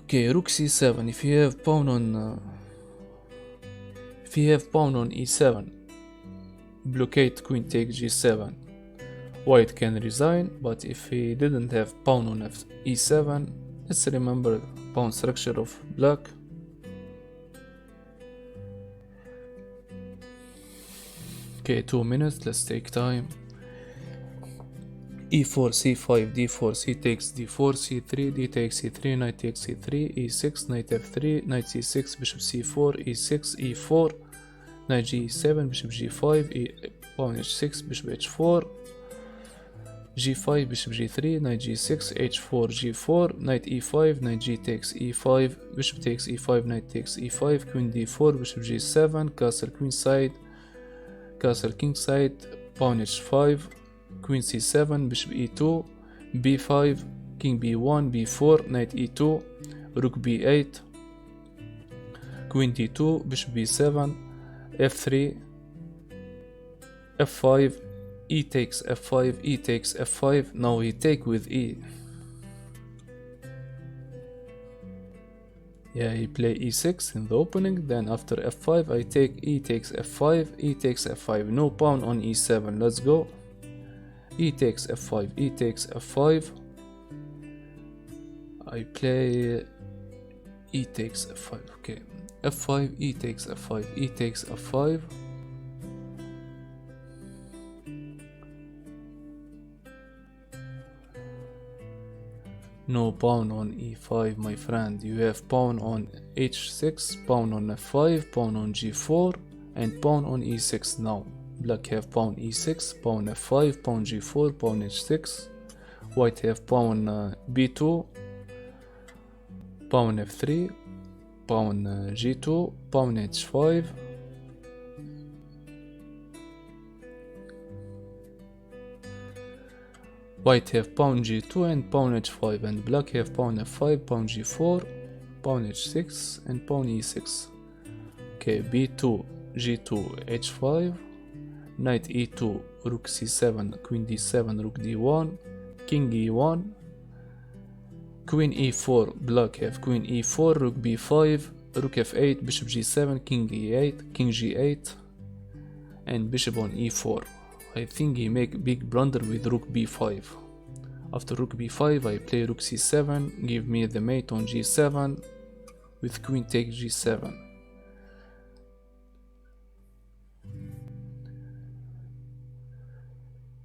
Okay, rook c7. If you have pawn on e7, blockade queen takes g7. White can resign, but if he didn't have pawn on e7, let's remember pawn structure of black. Okay, 2 minutes, let's take time. e4, c5, d4, c takes d4, c3, d takes c3, knight takes c3, e6, knight f3, knight c6, bishop c4, e6, e4, knight g7, bishop g5, pawn h6, bishop h4, g5, bishop g3, knight g6, h4, g4, knight e5, knight g takes e5, bishop takes e5, knight takes e5, queen d4, bishop g7, castle queenside, castle kingside, pawn h5, queen c7, bishop e2, b5, king b1, b4, knight e2, rook b8, queen d2, bishop b7, f3, f5, e takes f5, e takes f5. Now he take with e. Yeah, he play e6 in the opening, then after f5 I take e takes f5, e takes f5. No pawn on e7. Let's go. E takes f5, e takes f5. I play e takes f5. Okay, f5, e takes f5, e takes f5. No pawn on e5, my friend. You have pawn on h6, pawn on f5, pawn on g4, and pawn on e6 now. Black have pawn e6, pawn f5, pawn g4, pawn h6. White have pawn b2, pawn f3, pawn g2, pawn h5. White have pawn g2 and pawn h5, and black have pawn f5, pawn g4, pawn h6, and pawn e6. Okay, b2, g2, h5, knight e2, rook c7, queen d7, rook d1, king e1, queen e4, black have queen e4, rook b5, rook f8, bishop g7, king e8, king g8, and bishop on e4. I think he make big blunder with rook b5. After rook b5 I play rook c7, give me the mate on g7 with queen take g7.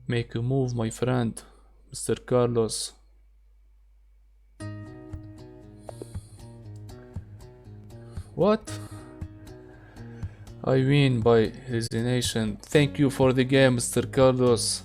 Make a move, my friend, Mr. Carlos. What? I win by resignation. Thank you for the game, Mr. Carlos.